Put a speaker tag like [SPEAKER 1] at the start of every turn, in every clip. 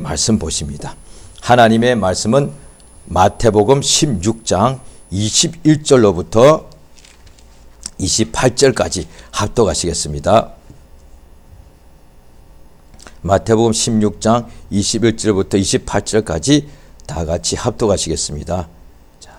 [SPEAKER 1] 말씀 보십니다. 하나님의 말씀은 마태복음 16장 21절로부터 28절까지 합독하시겠습니다. 마태복음 16장 21절부터 28절까지 다 같이 합독하시겠습니다. 자,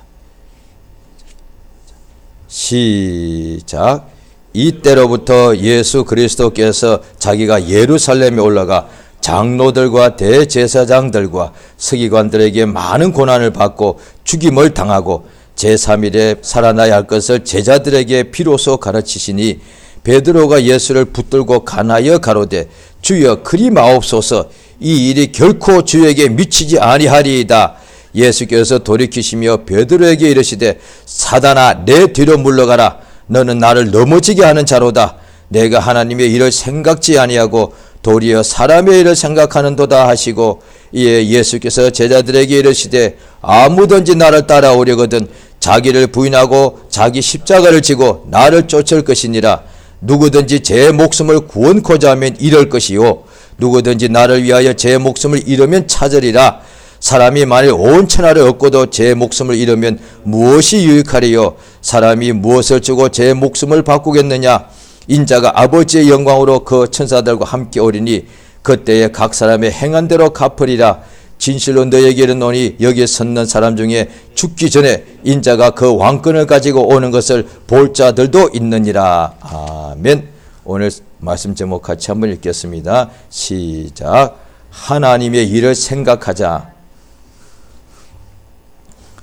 [SPEAKER 1] 시작. 이때로부터 예수 그리스도께서 자기가 예루살렘에 올라가 장로들과 대제사장들과 서기관들에게 많은 고난을 받고 죽임을 당하고 제3일에 살아나야 할 것을 제자들에게 비로소 가르치시니 베드로가 예수를 붙들고 간하여 가로되 주여 그리 마옵소서 이 일이 결코 주에게 미치지 아니하리이다. 예수께서 돌이키시며 베드로에게 이르시되 사단아 내 뒤로 물러가라. 너는 나를 넘어지게 하는 자로다. 내가 하나님의 일을 생각지 아니하고 도리어 사람의 일을 생각하는도다 하시고 이에 예수께서 제자들에게 이르시되 아무든지 나를 따라오려거든 자기를 부인하고 자기 십자가를 지고 나를 쫓을 것이니라. 누구든지 제 목숨을 구원코자 하면 잃을 것이요 누구든지 나를 위하여 제 목숨을 잃으면 찾으리라. 사람이 만일 온 천하를 얻고도 제 목숨을 잃으면 무엇이 유익하리요? 사람이 무엇을 주고 제 목숨을 바꾸겠느냐? 인자가 아버지의 영광으로 그 천사들과 함께 오리니 그때에 각 사람의 행한 대로 갚으리라. 진실로 너에게 이르노니 여기 섰는 사람 중에 죽기 전에 인자가 그 왕권을 가지고 오는 것을 볼 자들도 있느니라. 아멘. 오늘 말씀 제목 같이 한번 읽겠습니다. 시작. 하나님의 일을 생각하자.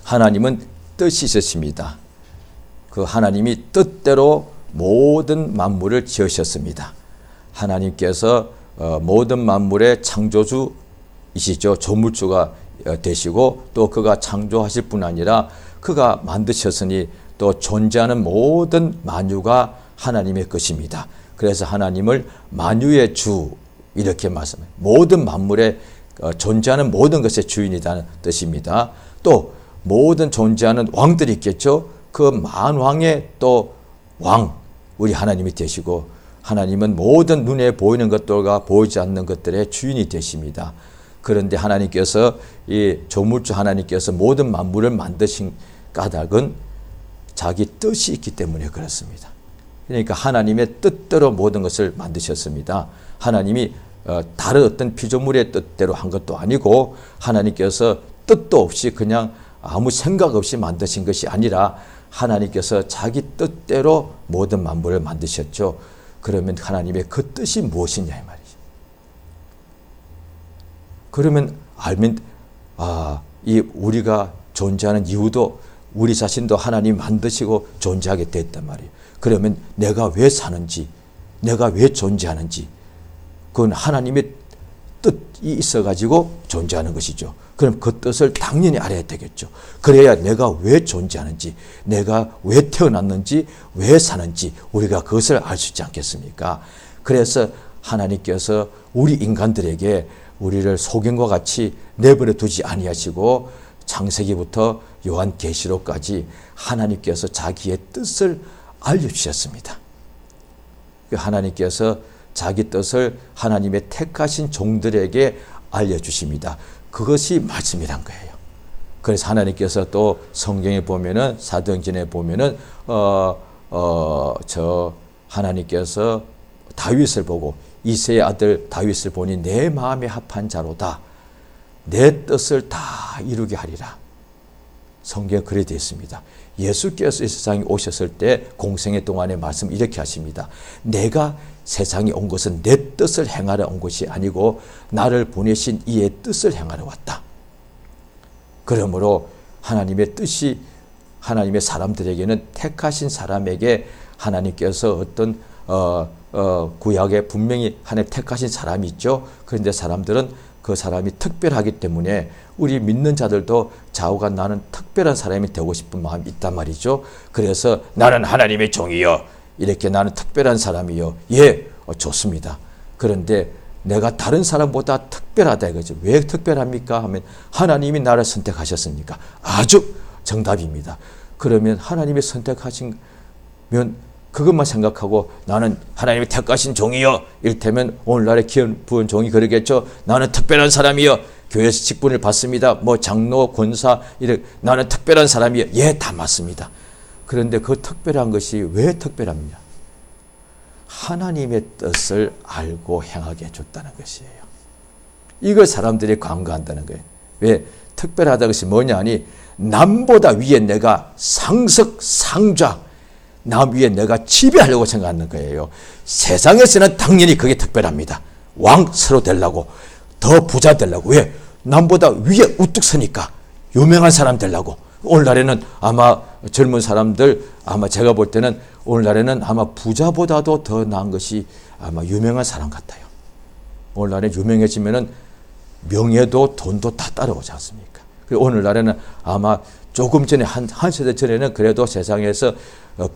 [SPEAKER 1] 하나님은 뜻이 있으십니다. 그 하나님이 뜻대로 모든 만물을 지으셨습니다. 하나님께서 모든 만물의 창조주이시죠. 조물주가 되시고 또 그가 창조하실 뿐 아니라 그가 만드셨으니 또 존재하는 모든 만유가 하나님의 것입니다. 그래서 하나님을 만유의 주 이렇게 말씀해요. 모든 만물에 존재하는 모든 것의 주인이라는 뜻입니다. 또 모든 존재하는 왕들이 있겠죠. 그 만왕의 또 왕, 우리 하나님이 되시고 하나님은 모든 눈에 보이는 것들과 보이지 않는 것들의 주인이 되십니다. 그런데 하나님께서 이 조물주 하나님께서 모든 만물을 만드신 까닭은 자기 뜻이 있기 때문에 그렇습니다. 그러니까 하나님의 뜻대로 모든 것을 만드셨습니다. 하나님이 다른 어떤 피조물의 뜻대로 한 것도 아니고 하나님께서 뜻도 없이 그냥 아무 생각 없이 만드신 것이 아니라 하나님께서 자기 뜻대로 모든 만물을 만드셨죠. 그러면 하나님의 그 뜻이 무엇이냐 이 말이죠. 그러면 알면 이 우리가 존재하는 이유도 우리 자신도 하나님 만드시고 존재하게 됐단 말이에요. 그러면 내가 왜 사는지, 내가 왜 존재하는지, 그건 하나님의 뜻이 있어가지고 존재하는 것이죠. 그럼 그 뜻을 당연히 알아야 되겠죠. 그래야 내가 왜 존재하는지, 내가 왜 태어났는지, 왜 사는지 우리가 그것을 알 수 있지 않겠습니까? 그래서 하나님께서 우리 인간들에게 우리를 소경과 같이 내버려 두지 아니하시고 창세기부터 요한계시록까지 하나님께서 자기의 뜻을 알려주셨습니다. 하나님께서 자기 뜻을 하나님의 택하신 종들에게 알려주십니다. 그것이 말씀이란 거예요. 그래서 하나님께서 또 성경에 보면은 사도행전에 보면은 하나님께서 다윗을 보고 이새의 아들 다윗을 보니 내 마음에 합한 자로다. 내 뜻을 다 이루게 하리라. 성경에 그래 되어 있습니다. 예수께서 이 세상에 오셨을 때 공생애 동안의 말씀 이렇게 하십니다. 내가 세상에 온 것은 내 뜻을 행하러 온 것이 아니고 나를 보내신 이의 뜻을 행하러 왔다. 그러므로 하나님의 뜻이 하나님의 사람들에게는 택하신 사람에게 하나님께서 어떤 구약에 분명히 하나님 택하신 사람이 있죠. 그런데 사람들은 그 사람이 특별하기 때문에 우리 믿는 자들도 좌우간 나는 특별한 사람이 되고 싶은 마음이 있단 말이죠. 그래서 나는 하나님의 종이요. 이렇게 나는 특별한 사람이요. 예, 좋습니다. 그런데 내가 다른 사람보다 특별하다 이거죠. 왜 특별합니까? 하면 하나님이 나를 선택하셨으니까. 아주 정답입니다. 그러면 하나님이 선택하시면 그것만 생각하고 나는 하나님의 택하신 종이요. 이를테면 오늘날의 기업 부은 종이 그러겠죠. 나는 특별한 사람이요. 교회에서 직분을 받습니다. 뭐 장로, 권사, 나는 특별한 사람이요. 예, 다 맞습니다. 그런데 그 특별한 것이 왜 특별합니까? 하나님의 뜻을 알고 행하게 해줬다는 것이에요. 이걸 사람들이 간과한다는 거예요. 왜? 특별하다는 것이 뭐냐 하니 남보다 위에 내가 상석, 상좌, 남 위에 내가 지배하려고 생각하는 거예요. 세상에서는 당연히 그게 특별합니다. 왕 서로 되려고, 더 부자 되려고. 왜? 남보다 위에 우뚝 서니까 유명한 사람 되려고. 오늘날에는 아마 젊은 사람들, 아마 제가 볼 때는 오늘날에는 아마 부자보다도 더 나은 것이 아마 유명한 사람 같아요. 오늘날에 유명해지면은 명예도 돈도 다 따라오지 않습니까? 그리고 오늘날에는 아마 조금 전에 한 세대 전에는 그래도 세상에서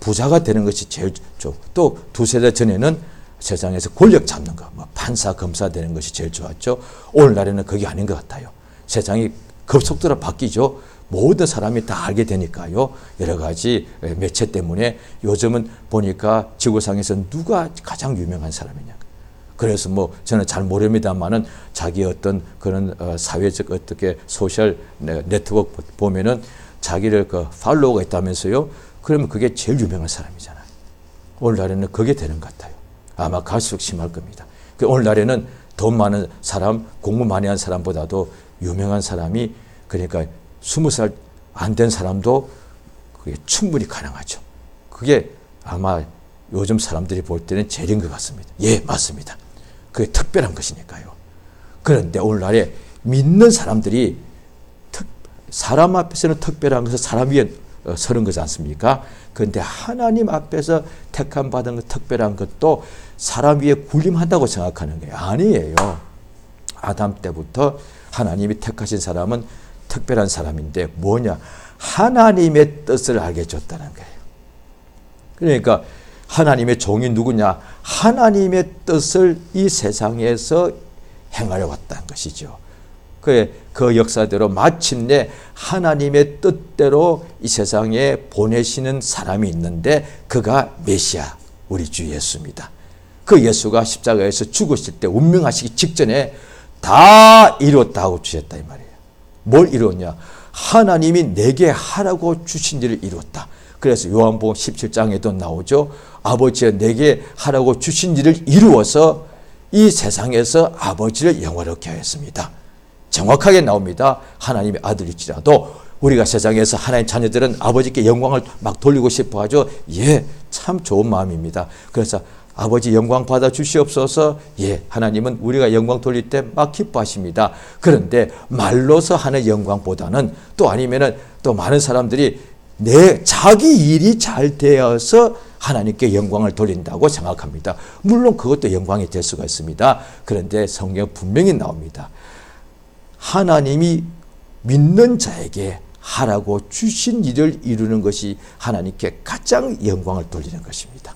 [SPEAKER 1] 부자가 되는 것이 제일 좋고 또 두 세대 전에는 세상에서 권력 잡는 거, 뭐 판사, 검사 되는 것이 제일 좋았죠. 오늘날에는 그게 아닌 것 같아요. 세상이 급속도로 바뀌죠. 모든 사람이 다 알게 되니까요. 여러 가지 매체 때문에 요즘은 보니까 지구상에서 누가 가장 유명한 사람이냐. 그래서 뭐 저는 잘 모릅니다만은 자기 어떤 그런 사회적 어떻게 소셜 네트워크 보면은 자기를 그 팔로워가 있다면서요. 그러면 그게 제일 유명한 사람이잖아요. 오늘날에는 그게 되는 것 같아요. 아마 갈수록 심할 겁니다. 오늘날에는 돈 많은 사람, 공부 많이 한 사람보다도 유명한 사람이 그러니까 20살 안 된 사람도 그게 충분히 가능하죠. 그게 아마 요즘 사람들이 볼 때는 제일인 것 같습니다. 예, 맞습니다. 그게 특별한 것이니까요. 그런데 오늘날에 믿는 사람들이 사람 앞에서는 특별한 것은 사람 위에 서는 거지 않습니까? 그런데 하나님 앞에서 택함 받은 것 특별한 것도 사람 위에 군림한다고 생각하는 거예요. 아니에요. 아담 때부터 하나님이 택하신 사람은 특별한 사람인데 뭐냐? 하나님의 뜻을 알게 해줬다는 거예요. 그러니까 하나님의 종이 누구냐? 하나님의 뜻을 이 세상에서 행하려 왔다는 것이죠. 그 역사대로 마침내 하나님의 뜻대로 이 세상에 보내시는 사람이 있는데 그가 메시아, 우리 주 예수입니다. 그 예수가 십자가에서 죽으실 때 운명하시기 직전에 다 이루었다고 주셨다 이 말이에요. 뭘 이루었냐? 하나님이 내게 하라고 주신 일을 이루었다. 그래서 요한복음 17장에도 나오죠. 아버지가 내게 하라고 주신 일을 이루어서 이 세상에서 아버지를 영화롭게 하였습니다. 정확하게 나옵니다. 하나님의 아들일지라도 우리가 세상에서 하나님의 자녀들은 아버지께 영광을 막 돌리고 싶어 하죠. 예, 참 좋은 마음입니다. 그래서 아버지 영광 받아 주시옵소서. 예, 하나님은 우리가 영광 돌릴 때 막 기뻐하십니다. 그런데 말로서 하는 영광보다는 또 아니면은 또 많은 사람들이 내 자기 일이 잘 되어서 하나님께 영광을 돌린다고 생각합니다. 물론 그것도 영광이 될 수가 있습니다. 그런데 성경 분명히 나옵니다. 하나님이 믿는 자에게 하라고 주신 일을 이루는 것이 하나님께 가장 영광을 돌리는 것입니다.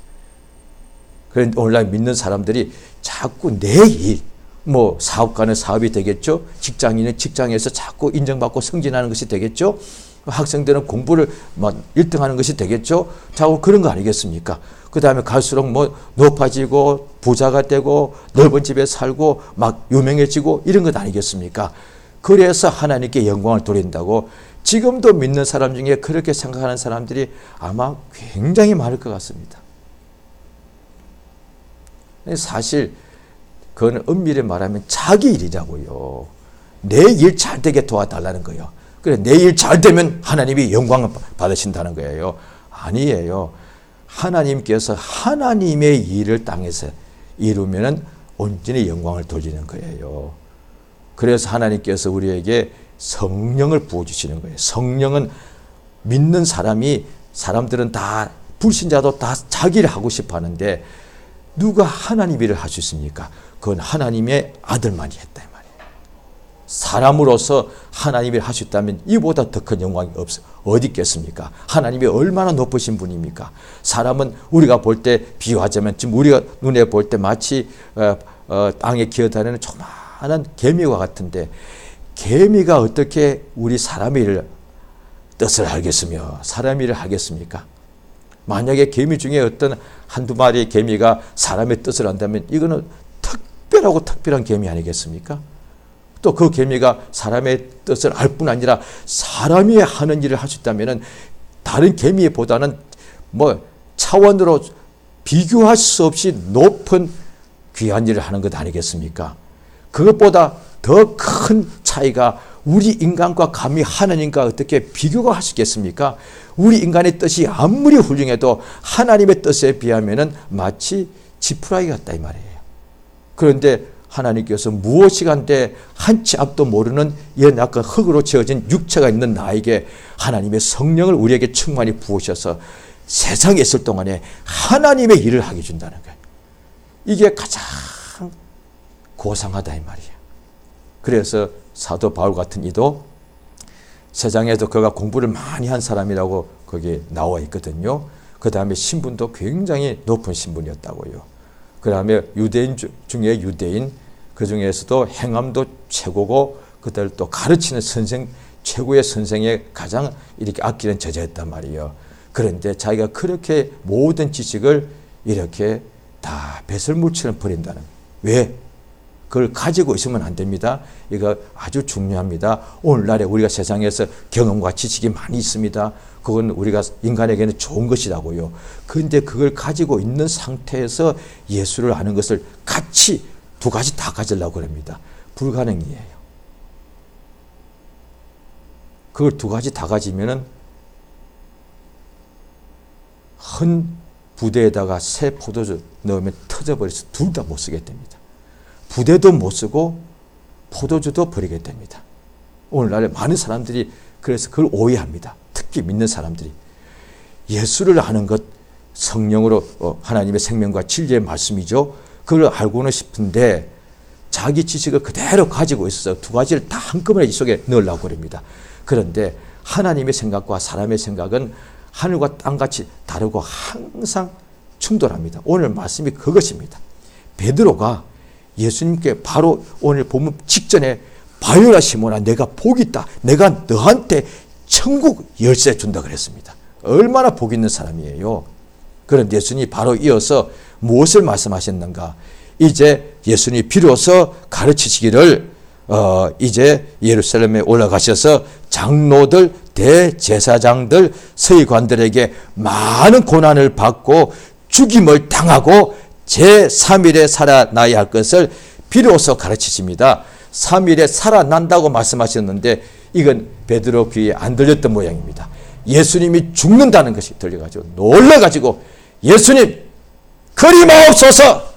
[SPEAKER 1] 그런데 오늘날 믿는 사람들이 자꾸 내 일, 뭐 사업가는 사업이 되겠죠. 직장인은 직장에서 자꾸 인정받고 승진하는 것이 되겠죠. 학생들은 공부를 막 1등하는 것이 되겠죠. 자꾸 그런 거 아니겠습니까? 그 다음에 갈수록 뭐 높아지고 부자가 되고 넓은 집에 살고 막 유명해지고 이런 것 아니겠습니까? 그래서 하나님께 영광을 돌린다고 지금도 믿는 사람 중에 그렇게 생각하는 사람들이 아마 굉장히 많을 것 같습니다. 사실 그건 엄밀히 말하면 자기 일이라고요. 내 일 잘 되게 도와달라는 거예요. 그래, 내 일 잘 되면 하나님이 영광을 받으신다는 거예요. 아니에요. 하나님께서 하나님의 일을 땅에서 이루면 온전히 영광을 돌리는 거예요. 그래서 하나님께서 우리에게 성령을 부어주시는 거예요. 성령은 믿는 사람들은 다 불신자도 다 자기를 하고 싶어 하는데 누가 하나님 일을 할 수 있습니까? 그건 하나님의 아들만이 했다 이 말이에요. 사람으로서 하나님 일을 할 수 있다면 이보다 더 큰 영광이 어디 있겠습니까? 하나님이 얼마나 높으신 분입니까? 사람은 우리가 볼 때 비유하자면 지금 우리가 눈에 볼 때 마치 땅에 기어다니는 조그마한 개미와 같은데 개미가 어떻게 우리 사람의 일을 뜻을 알겠으며 사람의 일을 하겠습니까? 만약에 개미 중에 어떤 한두 마리의 개미가 사람의 뜻을 한다면 이거는 특별하고 특별한 개미 아니겠습니까? 또 그 개미가 사람의 뜻을 알 뿐 아니라 사람이 하는 일을 할 수 있다면 다른 개미보다는 뭐 차원으로 비교할 수 없이 높은 귀한 일을 하는 것 아니겠습니까? 그것보다 더 큰 차이가 우리 인간과 감히 하나님과 어떻게 비교가 할 수 있겠습니까? 우리 인간의 뜻이 아무리 훌륭해도 하나님의 뜻에 비하면 마치 지푸라기 같다 이 말이에요. 그런데 하나님께서 무엇이 간데 한치 앞도 모르는 이런 약간 흙으로 지어진 육체가 있는 나에게 하나님의 성령을 우리에게 충만히 부으셔서 세상에 있을 동안에 하나님의 일을 하게 준다는 거예요. 이게 가장 고상하다 이 말이에요. 그래서 사도 바울 같은 이도 세상에도 그가 공부를 많이 한 사람이라고 거기에 나와 있거든요. 그 다음에 신분도 굉장히 높은 신분이었다고요. 그 다음에 유대인 중에 유대인, 그 중에서도 행함도 최고고 그들 또 가르치는 선생, 최고의 선생에 가장 이렇게 아끼는 제자였단 말이에요. 그런데 자기가 그렇게 모든 지식을 이렇게 다 배설물처럼 버린다는 거예요. 왜? 그걸 가지고 있으면 안 됩니다. 이거 아주 중요합니다. 오늘날에 우리가 세상에서 경험과 지식이 많이 있습니다. 그건 우리가 인간에게는 좋은 것이라고요. 그런데 그걸 가지고 있는 상태에서 예수를 아는 것을 같이 두 가지 다 가지려고 합니다. 불가능이에요. 그걸 두 가지 다 가지면은 한 부대에다가 새 포도주 넣으면 터져버려서 둘 다 못 쓰게 됩니다. 부대도 못 쓰고 포도주도 버리게 됩니다. 오늘날에 많은 사람들이 그래서 그걸 오해합니다. 특히 믿는 사람들이. 예수를 아는 것, 성령으로 하나님의 생명과 진리의 말씀이죠. 그걸 알고는 싶은데 자기 지식을 그대로 가지고 있어서 두 가지를 다 한꺼번에 이 속에 넣으려고 합니다. 그런데 하나님의 생각과 사람의 생각은 하늘과 땅같이 다르고 항상 충돌합니다. 오늘 말씀이 그것입니다. 베드로가 예수님께 바로 오늘 본문 직전에 바요라 시몬아 내가 복이 있다. 내가 너한테 천국 열쇠 준다 그랬습니다. 얼마나 복 있는 사람이에요. 그런데 예수님이 바로 이어서 무엇을 말씀하셨는가? 이제 예수님이 비로소 가르치시기를 이제 예루살렘에 올라가셔서 장로들, 대제사장들, 서기관들에게 많은 고난을 받고 죽임을 당하고 제3일에 살아나야 할 것을 비로소 가르치십니다. 3일에 살아난다고 말씀하셨는데 이건 베드로 귀에 안 들렸던 모양입니다. 예수님이 죽는다는 것이 들려가지고 놀라가지고 예수님 그리 마옵소서.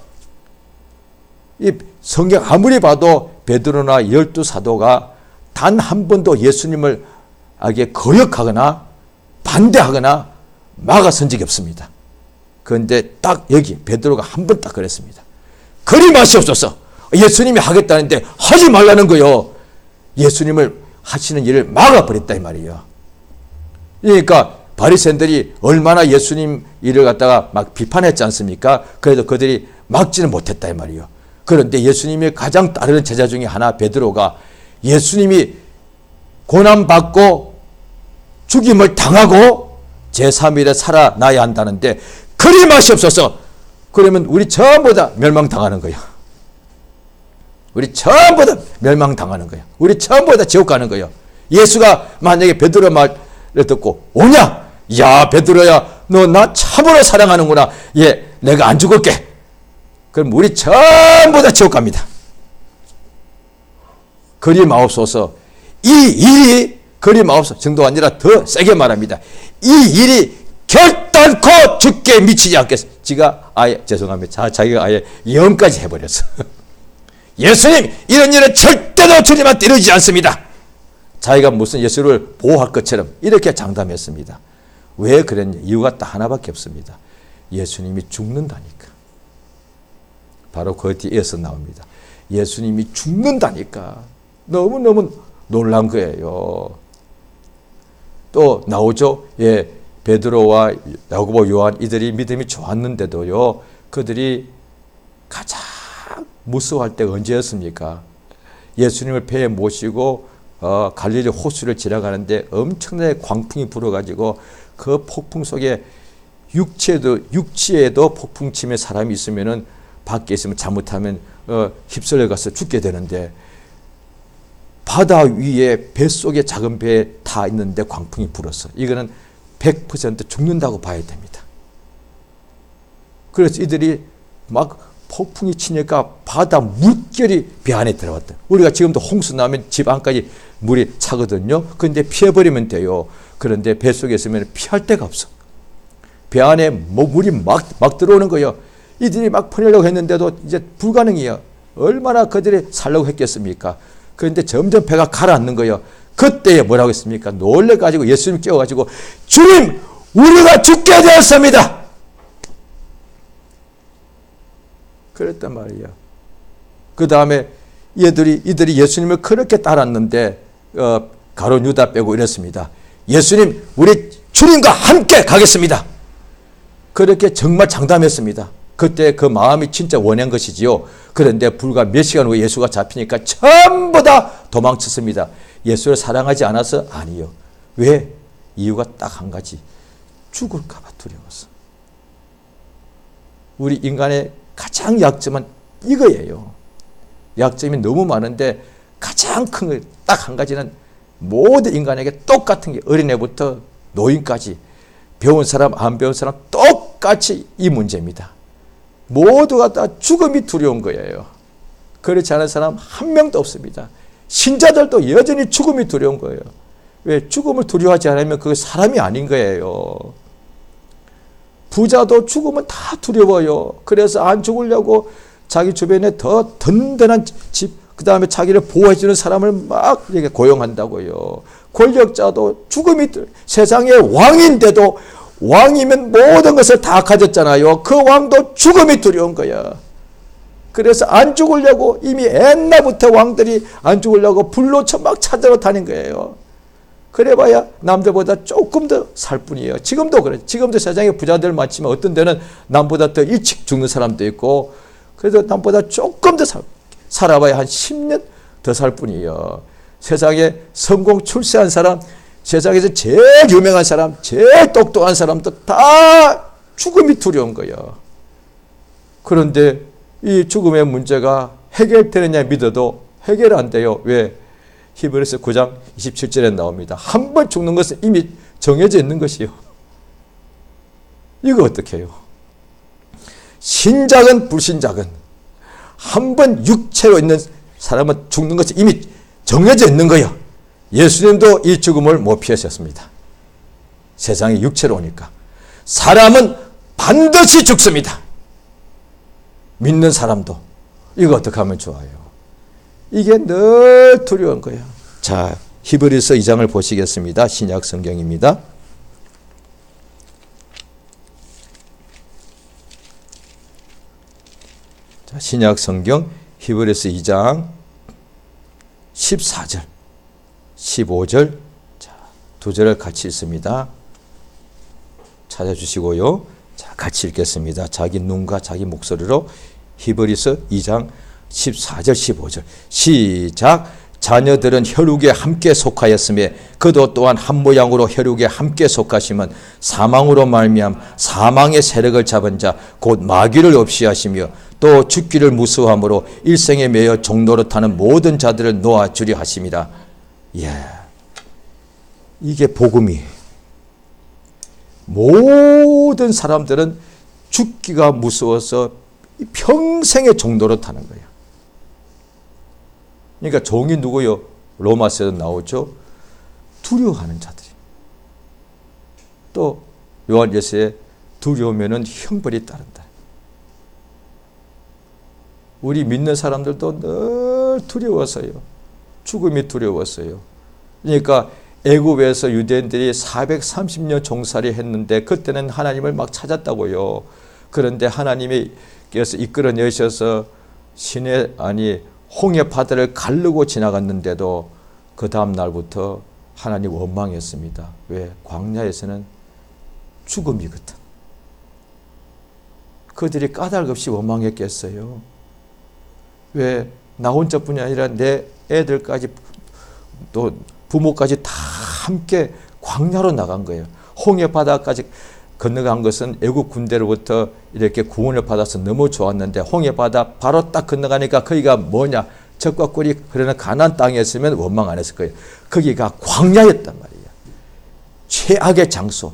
[SPEAKER 1] 이 성경 아무리 봐도 베드로나 12사도가 단 한 번도 예수님을 거역하거나 반대하거나 막아선 적이 없습니다. 그런데 딱 여기 베드로가 한 번 딱 그랬습니다. 그리 마시옵소서. 예수님이 하겠다는데 하지 말라는 거요. 예수님을 하시는 일을 막아버렸다 이 말이에요. 그러니까 바리새인들이 얼마나 예수님 일을 갖다가 막 비판했지 않습니까? 그래도 그들이 막지는 못했다 이 말이에요. 그런데 예수님이 가장 따르는 제자 중에 하나 베드로가 예수님이 고난받고 죽임을 당하고 제3일에 살아나야 한다는데 그리 마시옵소서. 그러면 우리 전부 다 멸망당하는 거예요. 우리 전부 다 멸망당하는 거예요. 우리 전부 다 지옥 가는 거예요. 예수가 만약에 베드로 말을 듣고 오냐? 야 베드로야 너 나 참으로 사랑하는구나. 예, 내가 안 죽을게. 그럼 우리 전부 다 지옥 갑니다. 그리 마옵소서. 이 일이 그리 마옵소서 정도가 아니라 더 세게 말합니다. 이 일이 결단코 죽게 미치지 않겠어. 지가 아예 죄송합니다. 자기가 아예 예언까지 해버렸어. 예수님 이런 일은 절대로 주님한테 이루지 않습니다. 자기가 무슨 예수를 보호할 것처럼 이렇게 장담했습니다. 왜 그랬냐? 이유가 딱 하나밖에 없습니다. 예수님이 죽는다니까. 바로 그 뒤에서 나옵니다. 예수님이 죽는다니까. 너무너무 놀란 거예요. 또 나오죠. 예, 베드로와 야고보, 요한 이들이 믿음이 좋았는데도요. 그들이 가장 무서워할 때가 언제였습니까? 예수님을 배에 모시고 갈릴리 호수를 지나가는데 엄청나게 광풍이 불어가지고 그 폭풍 속에 육지에도 폭풍 치면 사람이 있으면은 밖에 있으면 잘못하면 휩쓸려 가서 죽게 되는데, 바다 위에 뱃속에 작은 배에 타 있는데 광풍이 불었어. 이거는 100% 죽는다고 봐야 됩니다. 그래서 이들이 막 폭풍이 치니까 바다 물결이 배 안에 들어왔다. 우리가 지금도 홍수 나면 집 안까지 물이 차거든요. 그런데 피해버리면 돼요. 그런데 뱃속에 있으면 피할 데가 없어. 배 안에 물이 막 들어오는 거예요. 이들이 막 퍼내려고 했는데도 이제 불가능해요. 얼마나 그들이 살려고 했겠습니까? 그런데 점점 배가 가라앉는 거예요. 그때 뭐라고 했습니까? 놀래가지고 예수님 깨워가지고, 주님, 우리가 죽게 되었습니다. 그랬단 말이에요. 그 다음에 이들이 예수님을 그렇게 따랐는데, 가룟 유다 빼고 이랬습니다. 예수님, 우리 주님과 함께 가겠습니다. 그렇게 정말 장담했습니다. 그때 그 마음이 진짜 원한 것이지요. 그런데 불과 몇 시간 후에 예수가 잡히니까 전부 다 도망쳤습니다. 예수를 사랑하지 않아서? 아니요. 왜? 이유가 딱 한 가지. 죽을까 봐 두려웠어. 우리 인간의 가장 약점은 이거예요. 약점이 너무 많은데 가장 큰 딱 한 가지는 모든 인간에게 똑같은 게, 어린애부터 노인까지 배운 사람 안 배운 사람 똑같이 이 문제입니다. 모두가 다 죽음이 두려운 거예요. 그렇지 않은 사람 한 명도 없습니다. 신자들도 여전히 죽음이 두려운 거예요. 왜? 죽음을 두려워하지 않으면 그게 사람이 아닌 거예요. 부자도 죽으면 다 두려워요. 그래서 안 죽으려고 자기 주변에 더 든든한 집, 그 다음에 자기를 보호해주는 사람을 막 이렇게 고용한다고요. 권력자도 죽음이, 세상의 왕인데도, 왕이면 모든 것을 다 가졌잖아요. 그 왕도 죽음이 두려운 거야. 그래서 안 죽으려고 이미 옛날부터 왕들이 안 죽으려고 불로 막 찾으러 다닌 거예요. 그래봐야 남들보다 조금 더 살 뿐이에요. 지금도 그래. 지금도 세상에 부자들 많지만 어떤 데는 남보다 더 일찍 죽는 사람도 있고, 그래도 남보다 조금 더 살아봐야 한 10년 더 살 뿐이에요. 세상에 성공 출세한 사람, 세상에서 제일 유명한 사람, 제일 똑똑한 사람도 다 죽음이 두려운 거예요. 그런데 이 죽음의 문제가 해결되느냐 믿어도 해결 안 돼요. 왜? 히브리서 9장 27절에 나옵니다. 한 번 죽는 것은 이미 정해져 있는 것이요. 이거 어떻게 해요? 신작은 불신작은 한 번 육체로 있는 사람은 죽는 것이 이미 정해져 있는 거예요. 예수님도 이 죽음을 못 피하셨습니다. 세상에 육체로 오니까. 사람은 반드시 죽습니다. 믿는 사람도. 이거 어떻게 하면 좋아요? 이게 늘 두려운 거예요. 자, 히브리서 2장을 보시겠습니다. 신약 성경입니다. 자, 신약 성경 히브리서 2장 14절, 15절, 자, 두 절을 같이 읽습니다. 찾아주시고요. 자, 같이 읽겠습니다. 자기 눈과 자기 목소리로 히브리서 2장 14절, 15절. 시작. 자녀들은 혈육에 함께 속하였으며 그도 또한 한 모양으로 혈육에 함께 속하시면 사망으로 말미암 사망의 세력을 잡은 자 곧 마귀를 없이 하시며 또 죽기를 무서워함으로 일생에 매여 종노릇하는 모든 자들을 놓아주려 하심이라. 예, 이게 복음이에요. 모든 사람들은 죽기가 무서워서 평생의 종노릇하는 거예요. 그러니까 종이 누구요? 로마서에도 나오죠. 두려워하는 자들이. 또 요한계시에 두려우면은 형벌이 따른다. 우리 믿는 사람들도 늘 두려워서요. 죽음이 두려웠어요. 그러니까 애굽에서 유대인들이 430년 종살이 했는데 그때는 하나님을 막 찾았다고요. 그런데 하나님께서 이끌어내셔서 홍해 바다를 가르고 지나갔는데도 그 다음 날부터 하나님 원망했습니다. 왜? 광야에서는 죽음이거든. 그들이 까닭없이 원망했겠어요. 왜? 나 혼자뿐이 아니라 내 애들까지 또 부모까지 다 함께 광야로 나간 거예요. 홍해 바다까지 건너간 것은 애국 군대로부터 이렇게 구원을 받아서 너무 좋았는데 홍해바다 바로 딱 건너가니까 거기가 뭐냐? 적과 꿀이 흐르는 가나안 땅이었으면 원망 안 했을 거예요. 거기가 광야였단 말이에요. 최악의 장소.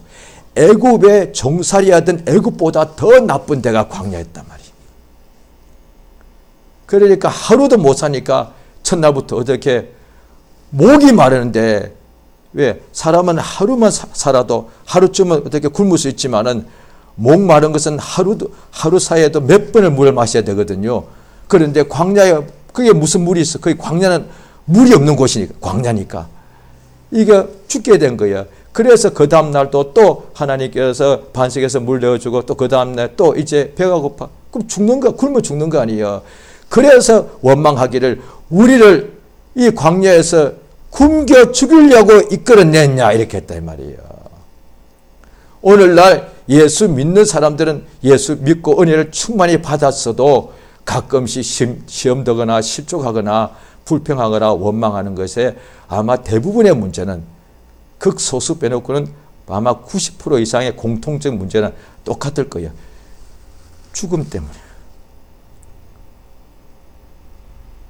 [SPEAKER 1] 애굽에 종살이하던 애굽보다 더 나쁜 데가 광야였단 말이에요. 그러니까 하루도 못 사니까 첫날부터 어떻게 목이 마르는데, 왜? 사람은 하루만 살아도 하루쯤은 어떻게 굶을 수 있지만은 목 마른 것은 하루 사이에도 몇 번을 물을 마셔야 되거든요. 그런데 광야에 그게 무슨 물이 있어? 거기 광야는 물이 없는 곳이니까, 광야니까. 이게 죽게 된 거예요. 그래서 그 다음날도 또 하나님께서 반석에서 물 내어주고 또 그 다음날 또 이제 배가 고파. 그럼 죽는 거, 굶어 죽는 거 아니에요. 그래서 원망하기를 우리를 이 광야에서 굶겨 죽이려고 이끌어냈냐 이렇게 했다 이 말이에요. 오늘날 예수 믿는 사람들은 예수 믿고 은혜를 충만히 받았어도 가끔씩 시험되거나 실족하거나 불평하거나 원망하는 것에 아마 대부분의 문제는, 극소수 빼놓고는 아마 90% 이상의 공통적 문제는 똑같을 거예요. 죽음 때문에.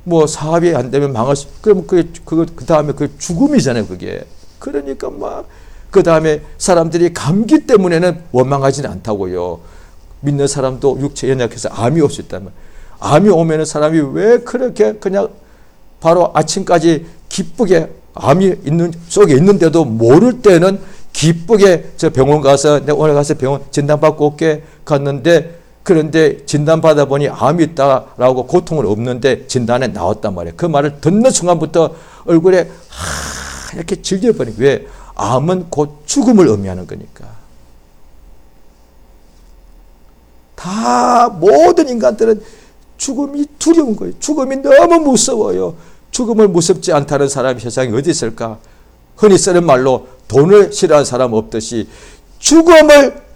[SPEAKER 1] 뭐 사업이 안 되면 망할 수, 그러면 그 다음에 그 죽음이잖아요, 그게. 그러니까 막, 그 다음에 사람들이 감기 때문에는 원망하지는 않다고요. 믿는 사람도 육체 연약해서 암이 올 수 있다면. 암이 오면은 사람이 왜 그렇게 그냥 바로 아침까지 기쁘게 암이 있는 속에 있는데도 모를 때는 기쁘게 저 병원 가서 내가 오늘 가서 병원 진단받고 올게 갔는데, 그런데 진단받아 보니 암이 있다라고 고통은 없는데 진단에 나왔단 말이에요. 그 말을 듣는 순간부터 얼굴에 이렇게 질겨버린. 왜? 암은 곧 죽음을 의미하는 거니까. 다 모든 인간들은 죽음이 두려운 거예요. 죽음이 너무 무서워요. 죽음을 무섭지 않다는 사람이 세상에 어디 있을까? 흔히 쓰는 말로 돈을 싫어하는 사람 없듯이 죽음을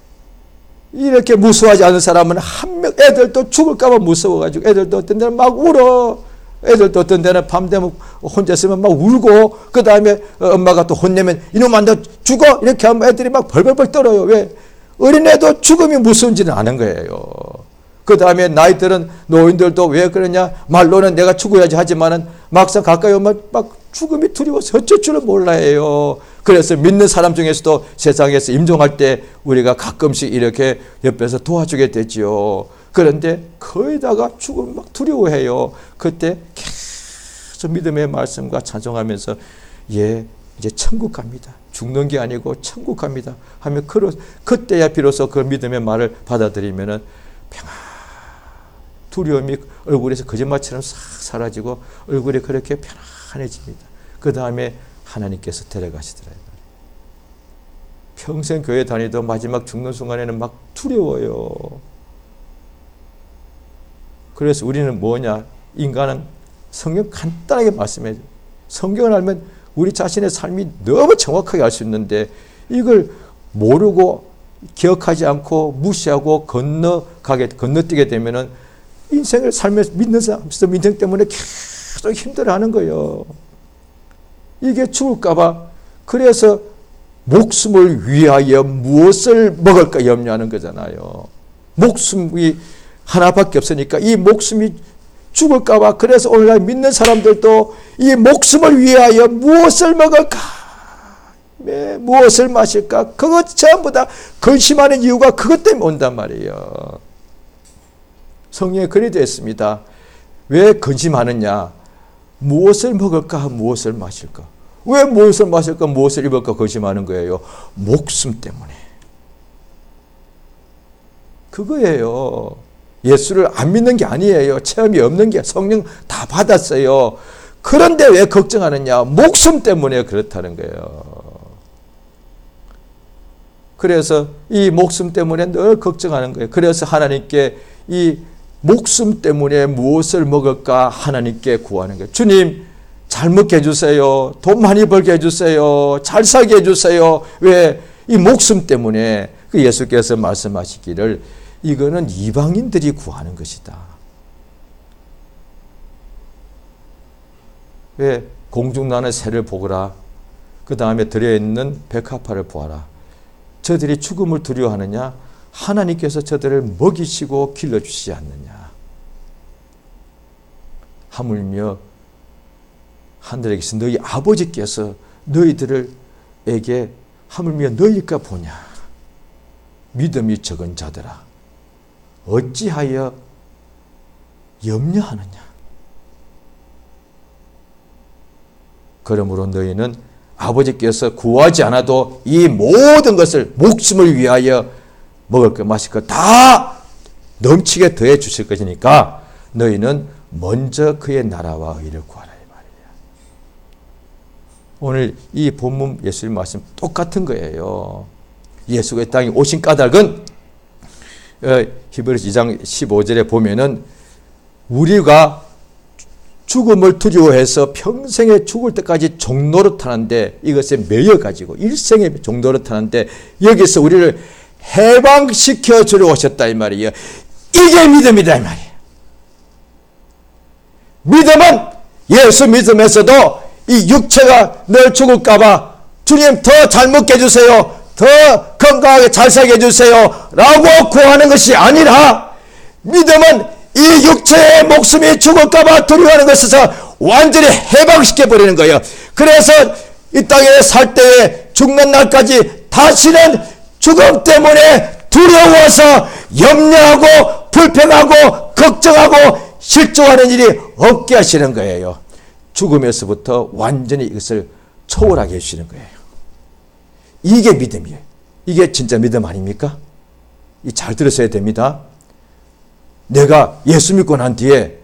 [SPEAKER 1] 이렇게 무서워하지 않는 사람은 한 명, 애들도 죽을까 봐 무서워가지고 애들도 어떤 데는 막 울어. 애들도 어떤 데는 밤 되면 혼자 있으면 막 울고, 그 다음에 엄마가 또 혼내면 이놈아 너 죽어! 이렇게 하면 애들이 막 벌벌벌 떨어요. 왜? 어린애도 죽음이 무서운지는 아는 거예요. 그 다음에 나이들은 노인들도 왜 그러냐? 말로는 내가 죽어야지 하지만은 막상 가까이 오면 막 죽음이 두려워서 어쩔 줄은 몰라요. 그래서 믿는 사람 중에서도 세상에서 임종할 때 우리가 가끔씩 이렇게 옆에서 도와주게 되지요. 그런데 거의다가 죽음 막 두려워해요. 그때 계속 믿음의 말씀과 찬송하면서 예, 이제 천국 갑니다. 죽는 게 아니고 천국 갑니다. 하면 그때야 비로소 그 믿음의 말을 받아들이면은 두려움이 얼굴에서 거짓말처럼 싹 사라지고 얼굴이 그렇게 편안해집니다. 그 다음에 하나님께서 데려가시더라고요. 평생 교회 다니도 마지막 죽는 순간에는 막 두려워요. 그래서 우리는 뭐냐? 인간은 성경 간단하게 말씀해 줘요. 성경을 알면 우리 자신의 삶이 너무 정확하게 알 수 있는데 이걸 모르고 기억하지 않고 무시하고 건너뛰게 되면은 인생을 살면서 믿는 사람에서 인생 때문에 계속 힘들어하는 거예요. 이게 죽을까봐. 그래서 목숨을 위하여 무엇을 먹을까 염려하는 거잖아요. 목숨이 하나밖에 없으니까 이 목숨이 죽을까봐. 그래서 오늘날 믿는 사람들도 이 목숨을 위하여 무엇을 먹을까, 무엇을 마실까, 그것 전부 다 근심하는 이유가 그것 때문에 온단 말이에요. 성경에 그리 되어 있습니다. 왜 근심하느냐? 무엇을 먹을까? 무엇을 마실까? 왜 무엇을 마실까? 무엇을 입을까? 근심하는 거예요. 목숨 때문에. 그거예요. 예수를 안 믿는 게 아니에요. 체험이 없는 게, 성령 다 받았어요. 그런데 왜 걱정하느냐? 목숨 때문에 그렇다는 거예요. 그래서 이 목숨 때문에 늘 걱정하는 거예요. 그래서 하나님께 이 목숨 때문에 무엇을 먹을까 하나님께 구하는 거예요. 주님, 잘 먹게 해주세요. 돈 많이 벌게 해주세요. 잘 살게 해주세요. 왜? 이 목숨 때문에. 그 예수께서 말씀하시기를 이거는 이방인들이 구하는 것이다. 왜? 공중나는 새를 보거라. 그 다음에 들여있는 백합화를 보아라. 저들이 죽음을 두려워하느냐? 하나님께서 저들을 먹이시고 길러주시지 않느냐? 하물며 하늘에게서 너희 아버지께서 너희들에게 하물며 너희가 보냐? 믿음이 적은 자들아, 어찌하여 염려하느냐? 그러므로 너희는 아버지께서 구하지 않아도 이 모든 것을 목숨을 위하여 먹을 것 마실 것 다 넘치게 더해 주실 것이니까 너희는 먼저 그의 나라와 의를 구하라 이 말이에요. 오늘 이 본문 예수님 말씀 똑같은 거예요. 예수가 이 땅에 오신 까닭은 히브리서 2장 15절에 보면은 우리가 죽음을 두려워해서 평생에 죽을 때까지 종노릇하는데 이것에 매여가지고 일생에 종노릇하는데 여기서 우리를 해방시켜 주려 오셨다 이 말이에요. 이게 믿음이다 이 말이에요. 믿음은 예수 믿음에서도 이 육체가 늘 죽을까봐 주님 더 잘 먹게 해주세요, 더 건강하게 잘 살게 해주세요 라고 구하는 것이 아니라 믿음은 이 육체의 목숨이 죽을까봐 두려워하는 것에서 완전히 해방시켜버리는 거예요. 그래서 이 땅에 살 때에 죽는 날까지 다시는 죽음 때문에 두려워서 염려하고 불평하고 걱정하고 실종하는 일이 없게 하시는 거예요. 죽음에서부터 완전히 이것을 초월하게 해주시는 거예요. 이게 믿음이에요. 이게 진짜 믿음 아닙니까? 잘 들으셔야 됩니다. 내가 예수 믿고 난 뒤에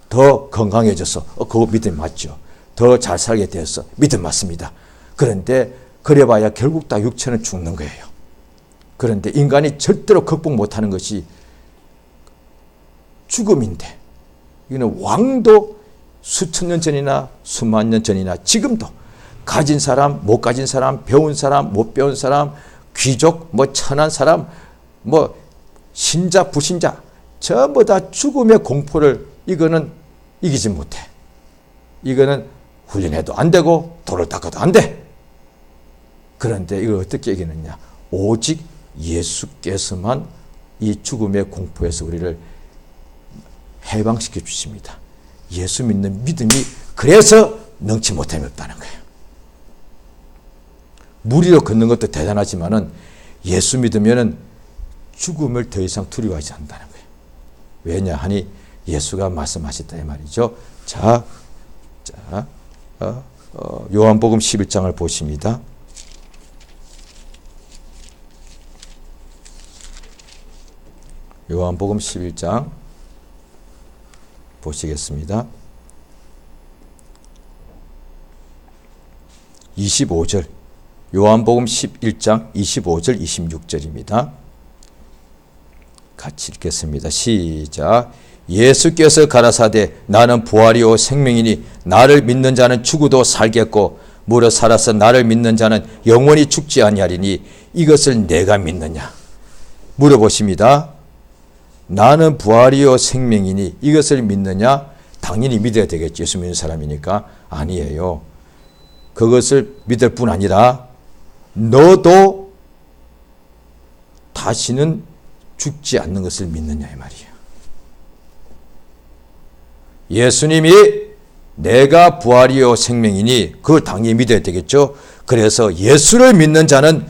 [SPEAKER 1] 더 건강해져서 그거 믿음 맞죠. 더 잘 살게 되어서 믿음 맞습니다. 그런데 그래봐야 결국 다 육체는 죽는 거예요. 그런데 인간이 절대로 극복 못하는 것이 죽음인데 이거는 왕도 수천 년 전이나 수만 년 전이나 지금도 가진 사람, 못 가진 사람, 배운 사람, 못 배운 사람, 귀족, 천한 사람, 신자, 불신자 전부 다 죽음의 공포를 이거는 이기지 못해. 이거는 훈련해도 안 되고 돌을 닦아도 안 돼. 그런데 이걸 어떻게 이기느냐? 오직 예수께서만 이 죽음의 공포에서 우리를 해방시켜 주십니다. 예수 믿는 믿음이 그래서 능치 못함이 없다는 거예요. 무리로 걷는 것도 대단하지만은 예수 믿으면은 죽음을 더 이상 두려워하지 않는다는 거예요. 왜냐 하니 예수가 말씀하셨다 이 말이죠. 요한복음 11장을 보십니다. 요한복음 11장 보시겠습니다. 25절 요한복음 11장 25절 26절입니다. 같이 읽겠습니다. 시작. 예수께서 가라사대 나는 부활이요 생명이니 나를 믿는 자는 죽어도 살겠고 무릇 살아서 나를 믿는 자는 영원히 죽지 아니하리니 이것을 내가 믿느냐 물어보십니다. 나는 부활이요 생명이니 이것을 믿느냐? 당연히 믿어야 되겠죠. 예수 믿는 사람이니까. 아니에요. 그것을 믿을 뿐 아니라 너도 다시는 죽지 않는 것을 믿느냐 이 말이에요. 예수님이 내가 부활이요 생명이니 그걸 당연히 믿어야 되겠죠. 그래서 예수를 믿는 자는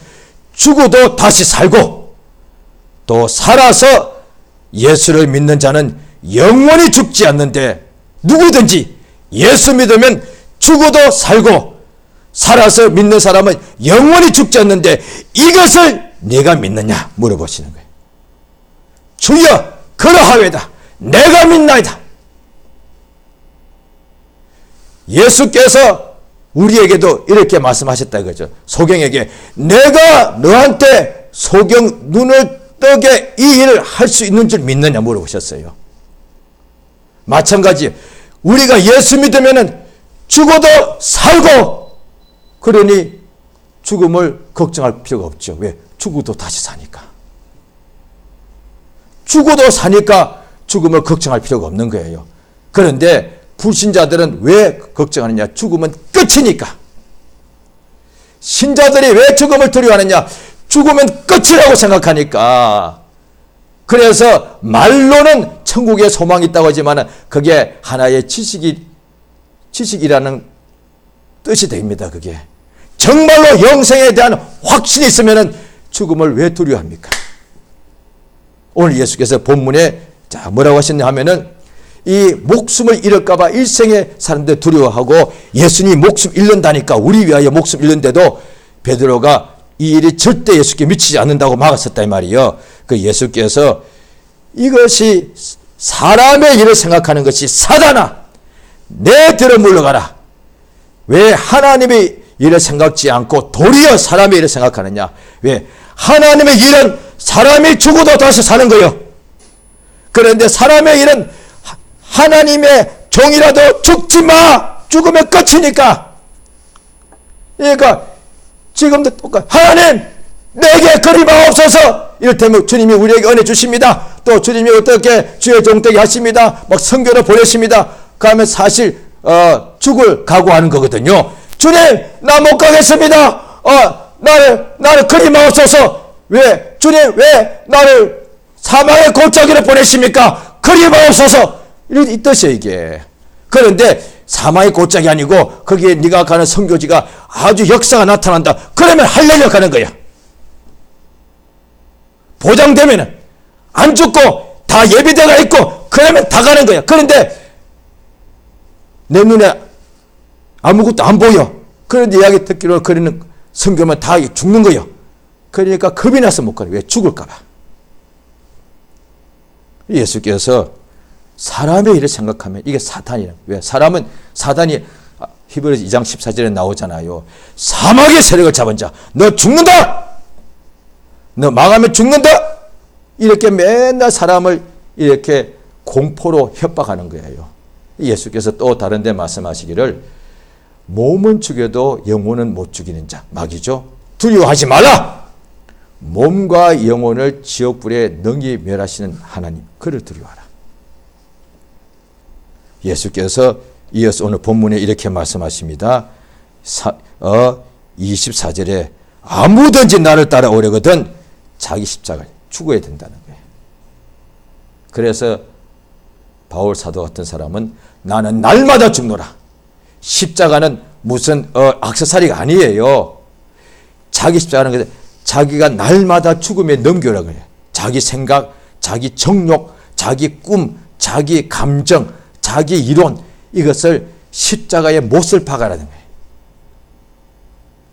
[SPEAKER 1] 죽어도 다시 살고 또 살아서 예수를 믿는 자는 영원히 죽지 않는데 누구든지 예수 믿으면 죽어도 살고 살아서 믿는 사람은 영원히 죽지 않는데 이것을 내가 믿느냐 물어보시는 거예요. 주여 그러하외다. 내가 믿나이다. 예수께서 우리에게도 이렇게 말씀하셨다 이거죠. 소경에게 내가 너한테 소경 눈을 떡에 이 일을 할 수 있는 줄 믿느냐 물어보셨어요. 마찬가지 우리가 예수 믿으면 죽어도 살고 그러니 죽음을 걱정할 필요가 없죠. 왜? 죽어도 다시 사니까. 죽어도 사니까 죽음을 걱정할 필요가 없는 거예요. 그런데 불신자들은 왜 걱정하느냐? 죽음은 끝이니까. 신자들이 왜 죽음을 두려워하느냐? 죽으면 끝이라고 생각하니까, 그래서 말로는 천국에 소망이 있다고 하지만 그게 하나의 지식이라는 뜻이 됩니다. 그게 정말로 영생에 대한 확신이 있으면 죽음을 왜 두려워합니까? 오늘 예수께서 본문에 뭐라고 하셨냐 하면은, 이 목숨을 잃을까봐 일생에 사람들 두려워하고 예수님 목숨 잃는다니까 우리 위하여 목숨 잃는데도 베드로가 이 일이 절대 예수께 미치지 않는다고 막았었다 이 말이요. 그 예수께서 이것이 사람의 일을 생각하는 것이 사단아 내 뒤로 물러가라. 왜 하나님의 일을 생각지 않고 도리어 사람의 일을 생각하느냐. 왜? 하나님의 일은 사람이 죽어도 다시 사는 거예요. 그런데 사람의 일은 하나님의 종이라도 죽지 마. 죽으면 끝이니까. 그러니까 지금도 똑같아. 하나님 내게 그리마옵소서. 이를테면 주님이 우리에게 은혜 주십니다. 또 주님이 어떻게 주의 종되게 하십니다. 막 성교를 보내십니다. 그러면 사실 죽을 각오하는 거거든요. 주님 나 못 가겠습니다. 나를 그리마옵소서. 왜? 주님 왜 나를 사망의 골짜기로 보내십니까? 그리마옵소서. 이 뜻이에요 이게. 그런데 사망의 골짜기 아니고 거기에 네가 가는 선교지가 아주 역사가 나타난다. 그러면 할렐루야 가는 거야. 보장되면 안 죽고 다 예비대가 있고 그러면 다 가는 거야. 그런데 내 눈에 아무것도 안 보여. 그런데 이야기 듣기로 그리는 선교면 다 죽는 거예요. 그러니까 겁이 나서 못 가요. 왜? 죽을까 봐. 예수께서 사람의 일을 생각하면 이게 사탄이라. 왜? 사단이 히브리서 2장 14절에 나오잖아요. 사막의 세력을 잡은 자, 너 죽는다. 너 망하면 죽는다. 이렇게 맨날 사람을 이렇게 공포로 협박하는 거예요. 예수께서 또 다른 데 말씀하시기를 몸은 죽여도 영혼은 못 죽이는 자, 마귀죠. 두려워하지 말라. 몸과 영혼을 지옥불에 능히 멸하시는 하나님, 그를 두려워하라. 예수께서 이어서 오늘 본문에 이렇게 말씀하십니다. 24절에 아무든지 나를 따라오려거든 자기 십자가를 죽어야 된다는 거예요. 그래서 바울 사도 같은 사람은 나는 날마다 죽노라. 십자가는 무슨 액세서리가 아니에요. 자기 십자가는 자기가 날마다 죽음에 넘겨라고 해요. 자기 생각, 자기 정욕, 자기 꿈, 자기 감정, 자기 이론, 이것을 십자가에 못을 박아라는 거예요.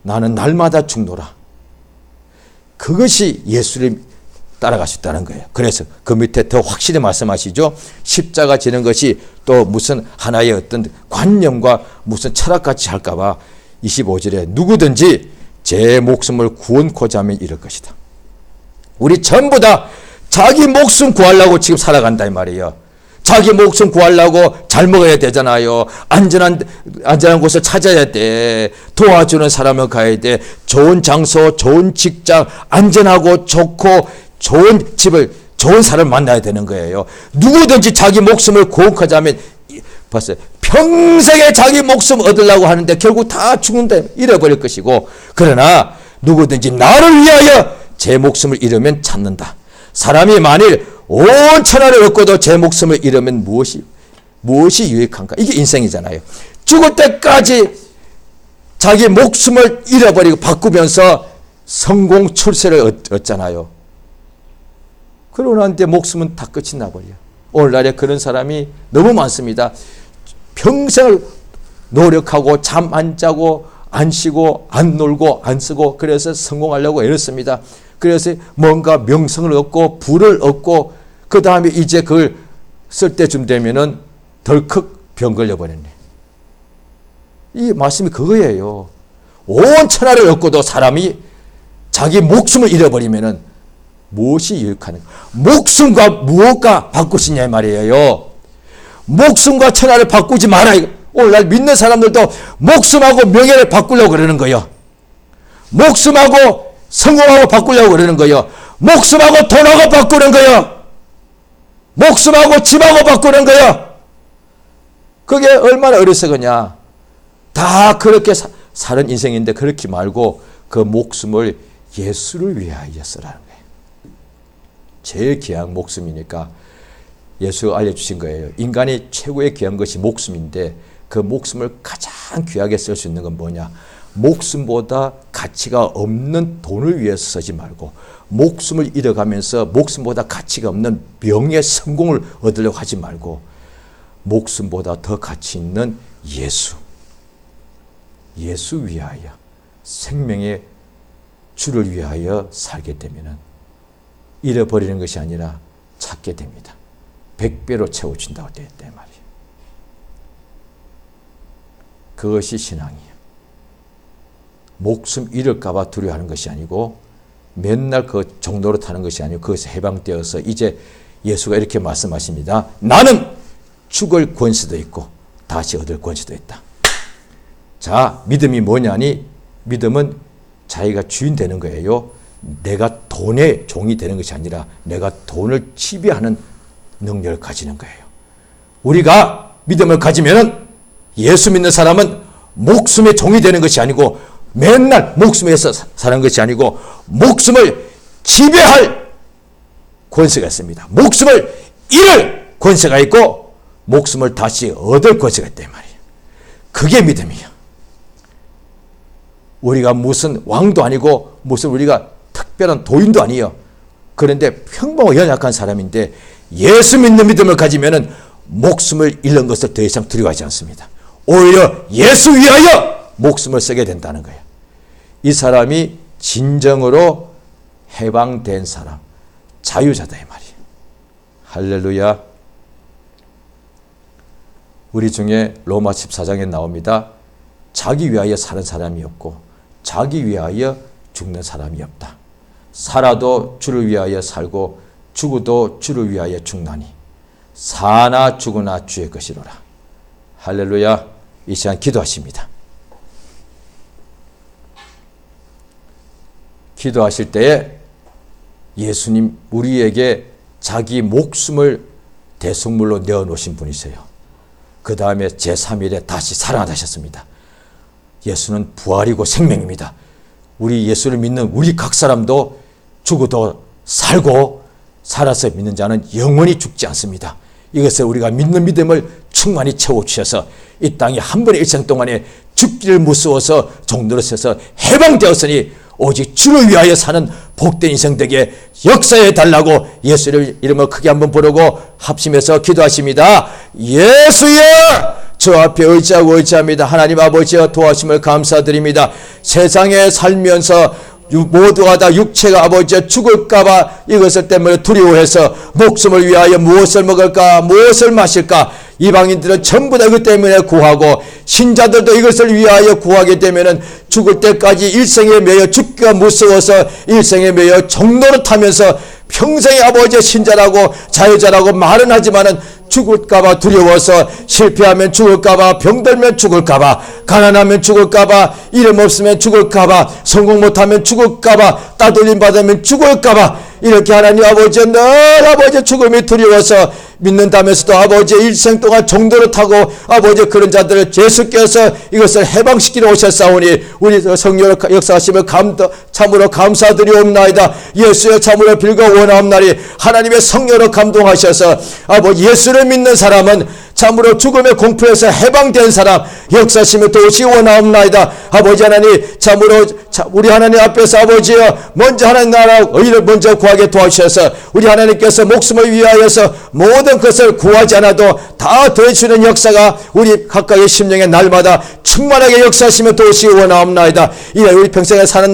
[SPEAKER 1] 나는 날마다 죽노라. 그것이 예수를 따라가셨다는 거예요. 그래서 그 밑에 더 확실히 말씀하시죠. 십자가 지는 것이 또 무슨 하나의 어떤 관념과 무슨 철학같이 할까봐 25절에 누구든지 제 목숨을 구원코자 하면 이럴 것이다. 우리 전부 다 자기 목숨 구하려고 지금 살아간다 이 말이에요. 자기 목숨 구하려고 잘 먹어야 되잖아요. 안전한 곳을 찾아야 돼. 도와주는 사람을 가야 돼. 좋은 장소, 좋은 직장, 안전하고 좋고 좋은 집을, 좋은 사람을 만나야 되는 거예요. 누구든지 자기 목숨을 구원하자 하면 봤어요. 평생에 자기 목숨 얻으려고 하는데 결국 다 죽는데 잃어버릴 것이고, 그러나 누구든지 나를 위하여 제 목숨을 잃으면 찾는다. 사람이 만일 온 천하를 얻고도 제 목숨을 잃으면 무엇이 유익한가? 이게 인생이잖아요. 죽을 때까지 자기 목숨을 잃어버리고 바꾸면서 성공 출세를 얻잖아요. 그러고 나는데 목숨은 다 끝이 나버려요. 오늘날에 그런 사람이 너무 많습니다. 평생을 노력하고 잠 안 자고 안 쉬고 안 놀고 안 쓰고 그래서 성공하려고 애썼습니다. 그래서 뭔가 명성을 얻고 부를 얻고 그 다음에 이제 그걸 쓸 때쯤 되면은 덜컥 병 걸려버렸네. 이 말씀이 그거예요. 온 천하를 얻고도 사람이 자기 목숨을 잃어버리면은 무엇이 유익하는가? 목숨과 무엇과 바꾸시냐 말이에요. 목숨과 천하를 바꾸지 마라. 오늘날 믿는 사람들도 목숨하고 명예를 바꾸려고 그러는 거예요. 목숨하고 성공하고 바꾸려고 그러는 거예요. 목숨하고 돈하고 바꾸는 거예요. 목숨하고 집하고 바꾸는 거예요. 그게 얼마나 어리석으냐. 다 그렇게 사는 인생인데 그렇게 말고 그 목숨을 예수를 위하여서라는 거예요. 제일 귀한 목숨이니까 예수가 알려주신 거예요. 인간이 최고의 귀한 것이 목숨인데 그 목숨을 가장 귀하게 쓸 수 있는 건 뭐냐? 목숨보다 가치가 없는 돈을 위해서 쓰지 말고 목숨을 잃어가면서 목숨보다 가치가 없는 명예, 성공을 얻으려고 하지 말고 목숨보다 더 가치 있는 예수 위하여 생명의 주를 위하여 살게 되면 잃어버리는 것이 아니라 찾게 됩니다. 100배로 채워준다고 되어 있단 말이에요. 그것이 신앙이에요. 목숨 잃을까 봐 두려워하는 것이 아니고 맨날 그 종로로 타는 것이 아니고 그것에 해방되어서 이제 예수가 이렇게 말씀하십니다. 나는 죽을 권세도 있고 다시 얻을 권세도 있다. 자, 믿음이 뭐냐니 믿음은 자기가 주인 되는 거예요. 내가 돈의 종이 되는 것이 아니라 내가 돈을 지배하는 능력을 가지는 거예요. 우리가 믿음을 가지면 예수 믿는 사람은 목숨의 종이 되는 것이 아니고 맨날 목숨에서 사는 것이 아니고 목숨을 지배할 권세가 있습니다. 목숨을 잃을 권세가 있고 목숨을 다시 얻을 권세가 있단 말이에요. 그게 믿음이에요. 우리가 무슨 왕도 아니고 무슨 우리가 특별한 도인도 아니에요. 그런데 평범하고 연약한 사람인데 예수 믿는 믿음을 가지면 목숨을 잃는 것을 더 이상 두려워하지 않습니다. 오히려 예수 위하여 목숨을 쓰게 된다는 거예요. 이 사람이 진정으로 해방된 사람, 자유자다 이 말이에요. 할렐루야. 우리 중에 로마 14장에 나옵니다. 자기 위하여 사는 사람이 없고 자기 위하여 죽는 사람이 없다. 살아도 주를 위하여 살고 죽어도 주를 위하여 죽나니 사나 죽으나 주의 것이로라. 할렐루야. 이 시간 기도하십니다. 기도하실 때에 예수님 우리에게 자기 목숨을 대속물로 내어놓으신 분이세요. 그 다음에 제3일에 다시 살아나셨습니다. 예수는 부활이고 생명입니다. 우리 예수를 믿는 우리 각 사람도 죽어도 살고 살아서 믿는 자는 영원히 죽지 않습니다. 이것을 우리가 믿는 믿음을 충만히 채워주셔서 이 땅에 한 번의 일생 동안에 죽기를 무서워서 종로로 서서 해방되었으니 오직 주를 위하여 사는 복된 인생 되게 역사해 달라고 예수의 이름을 크게 한번 부르고 합심해서 기도하십니다. 예수여! 저 앞에 의지합니다. 하나님 아버지여 도와심을 감사드립니다. 세상에 살면서 모두가 다 육체가 아버지여 죽을까봐 이것을 때문에 두려워해서 목숨을 위하여 무엇을 먹을까 무엇을 마실까 이방인들은 전부 다 이것 때문에 구하고 신자들도 이것을 위하여 구하게 되면 죽을 때까지 일생에 매여 죽기가 무서워서 일생에 매여 종로를 타면서 평생의 아버지의 신자라고 자유자라고 말은 하지만은 죽을까봐 두려워서 실패하면 죽을까봐 병들면 죽을까봐 가난하면 죽을까봐 이름 없으면 죽을까봐 성공 못하면 죽을까봐 따돌림 받으면 죽을까봐 이렇게 하나님 아버지 늘 아버지 죽음이 두려워서 믿는다면서도 아버지 일생 동안 종로를 타고 아버지 그런 자들을 예수께서 이것을 해방시키러 오셨사오니 우리 성령의 역사하심을 참으로 감사드리옵나이다. 예수의 참으로 빌고 원하옵나니 하나님의 성령으로 감동하셔서 아버지 예수를 믿는 사람은 참으로 죽음의 공포에서 해방된 사람 역사심을 도우시 원하옵나이다. 아버지 하나님 참으로 우리 하나님 앞에서 아버지여 먼저 하나님 나라 의를 먼저 구하게 도와주셔서 우리 하나님께서 목숨을 위하여서 모든 것을 구하지 않아도 다 더해주는 역사가 우리 각각의 심령의 날마다 충만하게 역사하시며 도우시 원하옵나이다. 이래 우리 평생에 사는